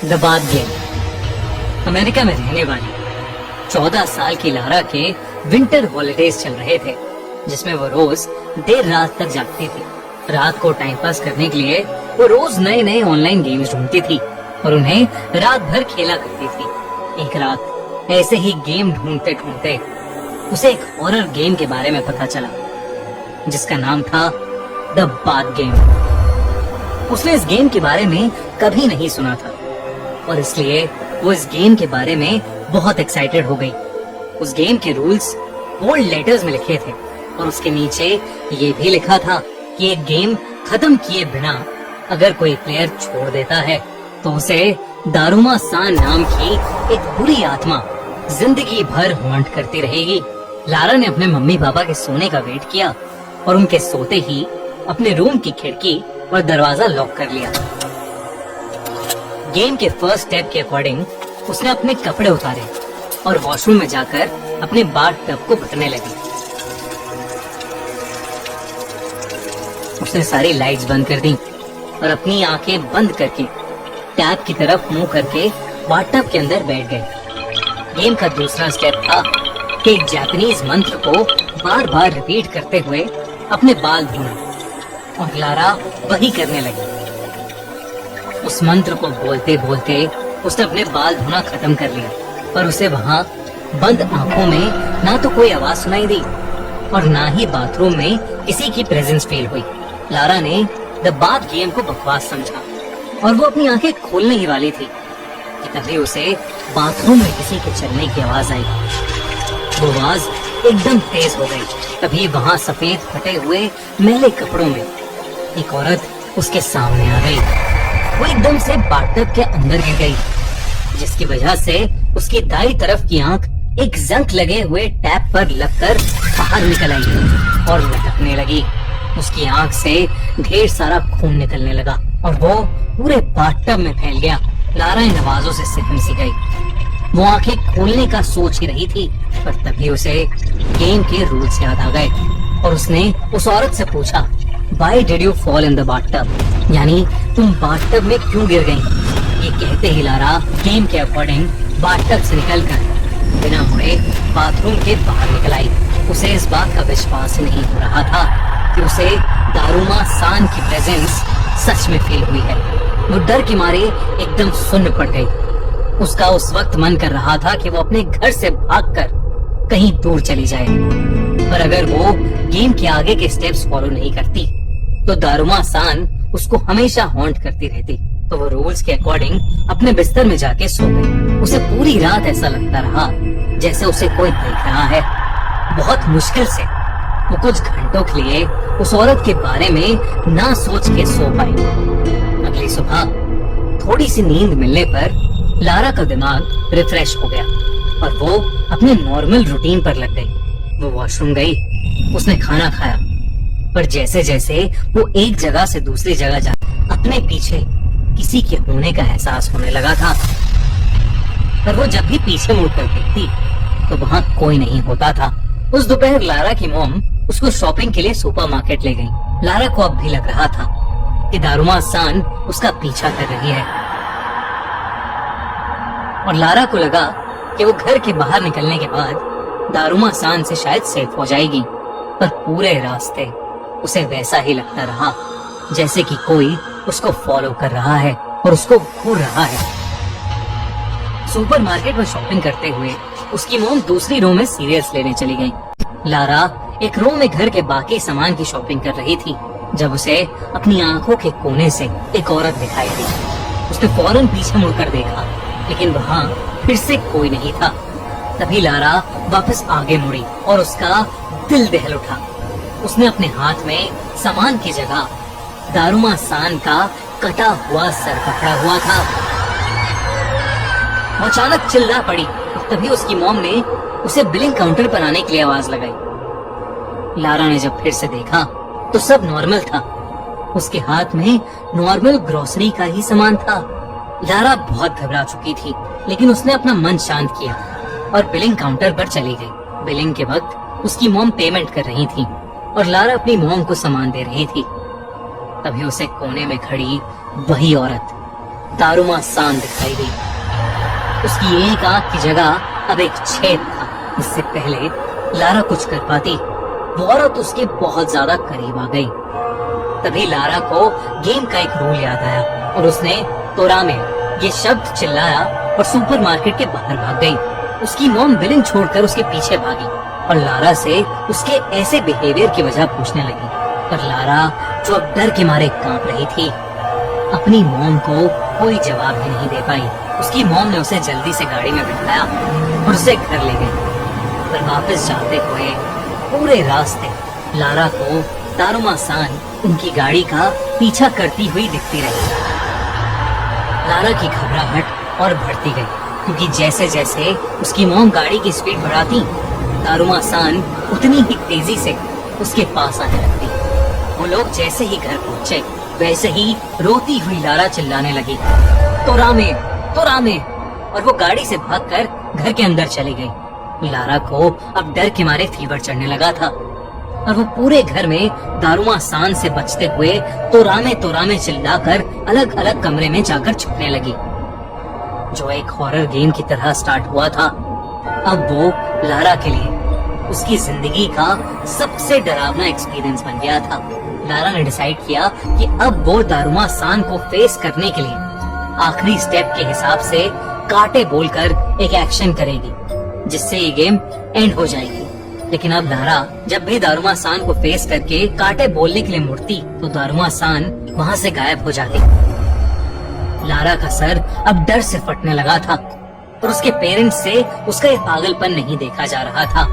The बाद game. America में रहने वाली 14 साल की लारा के विंटर हॉलिडेज चल रहे थे, जिसमें वो रोज देर रात तक जागती थी। रात को टाइम पास करने के लिए वो रोज नए नए ऑनलाइन गेम्स ढूंढती थी और उन्हें रात भर खेला करती थी। एक रात ऐसे ही गेम ढूंढते ढूंढते उसे एक हॉरर गेम के बारे में पता चला, जिसका नाम था द बाद गेम। उसने इस गेम के बारे में कभी नहीं सुना था और इसलिए वो इस गेम के बारे में बहुत एक्साइटेड हो गई। उस गेम के रूल्स बोल्ड लेटर्स में लिखे थे और उसके नीचे ये भी लिखा था कि एक गेम खत्म किए बिना अगर कोई प्लेयर छोड़ देता है तो उसे दारुमा सान नाम की एक बुरी आत्मा जिंदगी भर हॉन्ट करती रहेगी। लारा ने अपने मम्मी पापा के सोने का वेट किया और उनके सोते ही अपने रूम की खिड़की और दरवाजा लॉक कर लिया। गेम के फर्स्ट स्टेप के अकॉर्डिंग उसने अपने कपड़े उतारे और वॉशरूम में जाकर अपने बाथ टब को बटने लगी। उसने सारी लाइट्स बंद कर दी और अपनी आंखें बंद करके टैप की तरफ मुंह करके बाथ टब के अंदर बैठ गए। गेम का दूसरा स्टेप था कि एक जापानीज मंत्र को बार बार रिपीट करते हुए अपने बाल धोना, और लारा वही करने लगी। उस मंत्र को बोलते बोलते उसने अपने बाल धोना खत्म कर लिया, पर उसे वहाँ बंद आंखों में ना तो कोई आवाज सुनाई दी और ना ही बाथरूम में किसी की प्रेजेंस फील हुई। लारा ने द बाथ गेम को बकवास समझा और वो अपनी आंखें खोलने ही वाली थी कि तभी उसे बाथरूम में किसी के चलने की आवाज आई। वो आवाज एकदम तेज हो गई। तभी वहाँ सफेद फटे हुए मैले कपड़ों में एक औरत उसके सामने आ गई। वो एकदम से बाथटब के अंदर गिर गई, जिसकी वजह से उसकी दाईं तरफ की आंख एक जंक लगे हुए टैप पर लगकर बाहर निकल आई और लटकने लगी। उसकी आंख से ढेर सारा खून निकलने लगा और वो पूरे बाथटब में फैल गया। लारा इन आवाजों से सहम सी गई। वो आंखें खोलने का सोच ही रही थी, पर तभी उसे गेम के रूल्स याद आ गए और उसने उस औरत से पूछा, Why did you fall in the bathtub? यानी तुम बाथटब में क्यों गिर गई? ये कहते ही लारा गेम के अकॉर्डिंग बाथटब से निकलकर बिना मुड़े बाथरूम के बाहर निकल आई। उसे इस बात का विश्वास नहीं हो रहा था कि उसे दारुमा सान की प्रेजेंस सच में फील हुई है। वो डर के मारे एकदम सुन्न पड़ गई। उसका उस वक्त मन कर रहा था कि वो अपने घर से भागकर कहीं दूर चली जाए, पर अगर वो गेम के आगे के स्टेप्स फॉलो नहीं करती तो दारुमा सान उसको हमेशा हॉन्ट करती रहती। तो वो रूल्स के अकॉर्डिंग अपने बिस्तर में जाके सो गई। उसे पूरी रात ऐसा लगता रहा जैसे उसे कोई देख रहा है। बहुत मुश्किल से वो कुछ घंटों के लिए उस औरत के बारे में ना सोच के सो पाई। अगली सुबह थोड़ी सी नींद मिलने पर लारा का दिमाग रिफ्रेश हो गया और वो अपने नॉर्मल रूटीन पर लग गई। वो वॉशरूम गई, उसने खाना खाया, पर जैसे जैसे वो एक जगह से दूसरी जगह जा अपने पीछे किसी के होने का एहसास होने लगा था। पर वो जब भी पीछे मुड़कर देखती तो वहाँ कोई नहीं होता था। उस दोपहर लारा की मॉम उसको शॉपिंग के लिए सुपरमार्केट ले गई। लारा को अब भी लग रहा था कि दारुमा सान उसका पीछा कर रही है और लारा को लगा कि वो घर के बाहर निकलने के बाद दारुमा सान से शायद सेफ हो जाएगी, पर पूरे रास्ते उसे वैसा ही लगता रहा जैसे कि कोई उसको फॉलो कर रहा है और उसको घूर रहा है। सुपरमार्केट में शॉपिंग करते हुए उसकी मॉम दूसरी रो में सीरियल्स लेने चली गई। लारा एक रो में घर के बाकी सामान की शॉपिंग कर रही थी जब उसे अपनी आंखों के कोने से एक औरत दिखाई दी। उसने फौरन पीछे मुड़कर देखा, लेकिन वहाँ फिर से कोई नहीं था। तभी लारा वापस आगे मुड़ी और उसका दिल दहल उठा। उसने अपने हाथ में सामान की जगह दारुमा सान का कटा हुआ सर पकड़ा हुआ था। वो अचानक चिल्ला पड़ी। तभी उसकी मॉम ने उसे बिलिंग काउंटर पर आने के लिए आवाज लगाई। लारा ने जब फिर से देखा तो सब नॉर्मल था। उसके हाथ में नॉर्मल ग्रोसरी का ही सामान था। लारा बहुत घबरा चुकी थी, लेकिन उसने अपना मन शांत किया और बिलिंग काउंटर पर चली गई। बिलिंग के वक्त उसकी मॉम पेमेंट कर रही थी और लारा अपनी मॉम को सामान दे रही थी। तभी उसे कोने में खड़ी वही औरत दारुमा सान दिखाई दी। उसकी एक आंख की जगह अब एक छेद था। इससे पहले लारा कुछ कर पाती, वो औरत उसके बहुत ज्यादा करीब आ गई। तभी लारा को गेम का एक रूल याद आया और उसने तोरामे ये शब्द चिल्लाया और सुपरमार्केट के बाहर भाग गई। उसकी मॉम बिलिंग छोड़कर उसके पीछे भागी और लारा से उसके ऐसे बिहेवियर की वजह पूछने लगी। पर लारा, जो अब डर के मारे कांप रही थी, अपनी मॉम को कोई जवाब भी नहीं दे पाई। उसकी मॉम ने उसे जल्दी से गाड़ी में बिठाया और उसे घर ले गई। पर वापस जाते हुए पूरे रास्ते लारा को दारुमा सान उनकी गाड़ी का पीछा करती हुई दिखती रही। लारा की घबराहट और बढ़ती गई, क्योंकि जैसे जैसे उसकी मॉम गाड़ी की स्पीड बढ़ाती, दारुमा सान उतनी ही तेजी से उसके पास आने लगती। वो लोग जैसे ही घर पहुंचे, वैसे ही रोती हुई लारा चिल्लाने लगी, तोरामे तोरामे, और वो गाड़ी से भागकर घर के अंदर चली गई। लारा को अब डर के मारे फीवर चढ़ने लगा था और वो पूरे घर में दारुमा सान से बचते हुए तोरामे तोरामे चिल्लाकर अलग अलग कमरे में जाकर छुपने लगी। जो एक हॉरर गेम की तरह स्टार्ट हुआ था, अब वो लारा के लिए उसकी जिंदगी का सबसे डरावना एक्सपीरियंस बन गया था। लारा ने डिसाइड किया कि अब वो दारुमा सान को फेस करने के लिए आखिरी स्टेप के हिसाब से काटे बोलकर एक एक्शन करेगी, जिससे ये गेम एंड हो जाएगी। लेकिन अब लारा जब भी दारुमा सान को फेस करके काटे बोलने के लिए मुड़ती, तो दारुमा सान वहाँ से गायब हो जाती। लारा का सर अब डर से फटने लगा था और उसके पेरेंट्स से उसका ये पागलपन नहीं देखा जा रहा था।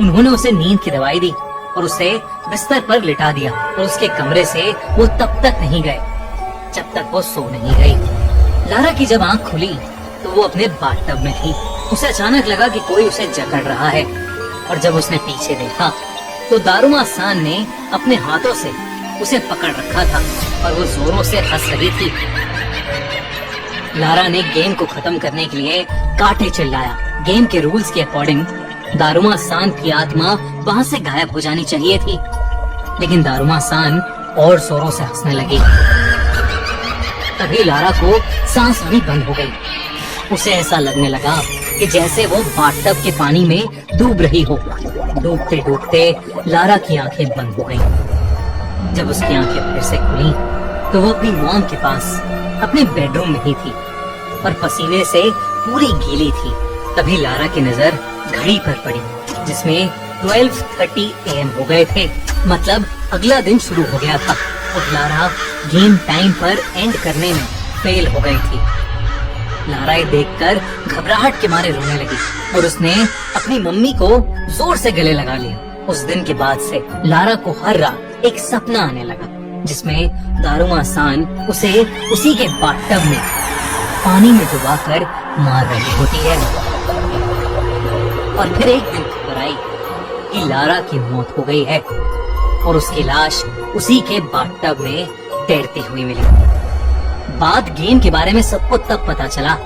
उन्होंने उसे नींद की दवाई दी और उसे बिस्तर पर लिटा दिया और उसके कमरे से वो तब तक नहीं गए जब तक वो सो नहीं गई। लारा की जब आंख खुली तो वो अपने बाथटब में थी। उसे अचानक लगा कि कोई उसे जकड़ रहा है और जब उसने पीछे देखा तो दारुमा सान ने अपने हाथों से उसे पकड़ रखा था और वो जोरों से हंस रही थी। लारा ने गेम को खत्म करने के लिए काटे चिल्लाया। गेम के रूल्स के अकॉर्डिंग दारुमा सान की आत्मा वहाँ से गायब हो जानी चाहिए थी, लेकिन दारुमा सान और जोरों से हंसने लगी। तभी लारा को सांस भी बंद हो गई। उसे ऐसा लगने लगा कि जैसे वो बाथटब के पानी में डूब रही हो। डूबते डूबते लारा की आंखें बंद हो गईं। जब उसकी आंखें फिर से खुली तो वो अपनी मॉम के पास अपने बेडरूम में ही थी और पसीने से पूरी गीली थी। तभी लारा की नजर घड़ी पर पड़ी, जिसमें 12:30 AM हो गए थे। मतलब अगला दिन शुरू हो गया था और लारा गेम टाइम पर एंड करने में फेल हो गई थी। लारा ये देखकर घबराहट के मारे रोने लगी और उसने अपनी मम्मी को जोर से गले लगा लिया। उस दिन के बाद से लारा को हर रात एक सपना आने लगा, जिसमें दारुमा सान उसे उसी के बाथटब में पानी में डुबाकर मार रही होती है। और फिर एक दिन खबर आई कि लारा की मौत हो गई है और उसकी लाश उसी के बाथटब में तैरती हुई मिली। बात गेम के बारे में सबको तब पता चला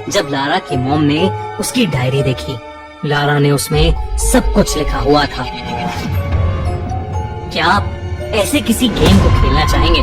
जब लारा की मॉम ने उसकी डायरी देखी। लारा ने उसमें सब कुछ लिखा हुआ था। क्या आप ऐसे किसी गेम को खेलना चाहेंगे